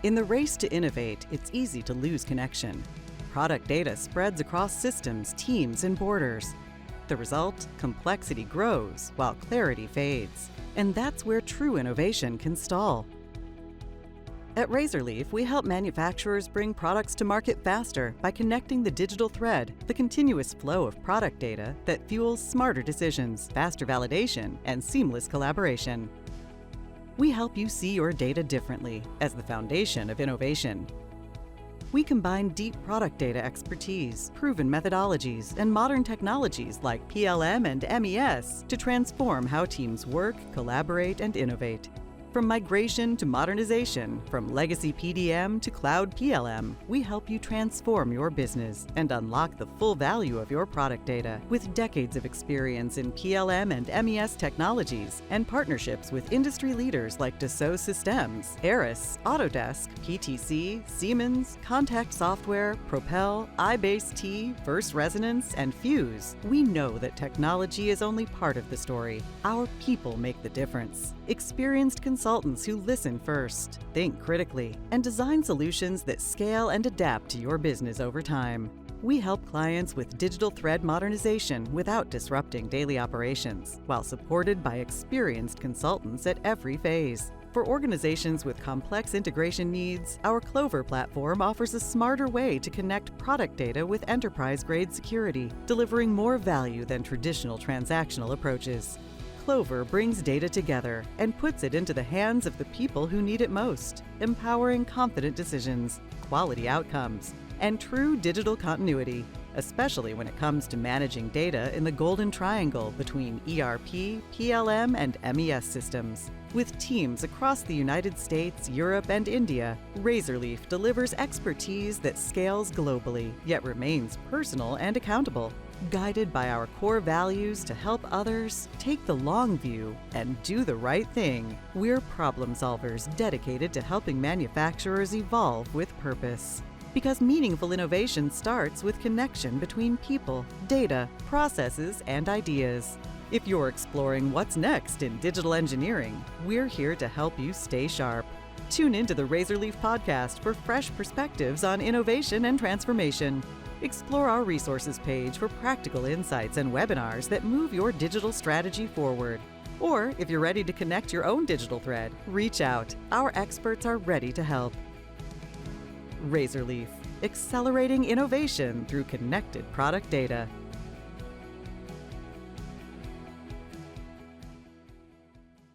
In the race to innovate, it's easy to lose connection. Product data spreads across systems, teams, and borders. The result? Complexity grows while clarity fades. And that's where true innovation can stall. At Razorleaf, we help manufacturers bring products to market faster by connecting the digital thread, the continuous flow of product data that fuels smarter decisions, faster validation, and seamless collaboration. We help you see your data differently as the foundation of innovation. We combine deep product data expertise, proven methodologies, and modern technologies like PLM and MES to transform how teams work, collaborate, and innovate. From migration to modernization, from legacy PDM to cloud PLM, we help you transform your business and unlock the full value of your product data. With decades of experience in PLM and MES technologies and partnerships with industry leaders like Dassault Systems, Aris, Autodesk, PTC, Siemens, Contact Software, Propel, iBase-T, First Resonance, and Fuse, we know that technology is only part of the story. Our people make the difference. Experienced consultants who listen first, think critically, and design solutions that scale and adapt to your business over time. We help clients with digital thread modernization without disrupting daily operations, while supported by experienced consultants at every phase. For organizations with complex integration needs, our CLOVER platform offers a smarter way to connect product data with enterprise-grade security, delivering more value than traditional transactional approaches. CLOVER brings data together and puts it into the hands of the people who need it most, empowering confident decisions, quality outcomes, and true digital continuity, especially when it comes to managing data in the golden triangle between ERP, PLM, and MES systems. With teams across the United States, Europe, and India, Razorleaf delivers expertise that scales globally, yet remains personal and accountable. Guided by our core values to help others, take the long view, and do the right thing, we're problem solvers dedicated to helping manufacturers evolve with purpose. Because meaningful innovation starts with connection between people, data, processes, and ideas. If you're exploring what's next in digital engineering, we're here to help you stay sharp. Tune into the Razorleaf podcast for fresh perspectives on innovation and transformation. Explore our resources page for practical insights and webinars that move your digital strategy forward. Or if you're ready to connect your own digital thread, reach out. Our experts are ready to help. Razorleaf, accelerating innovation through connected product data.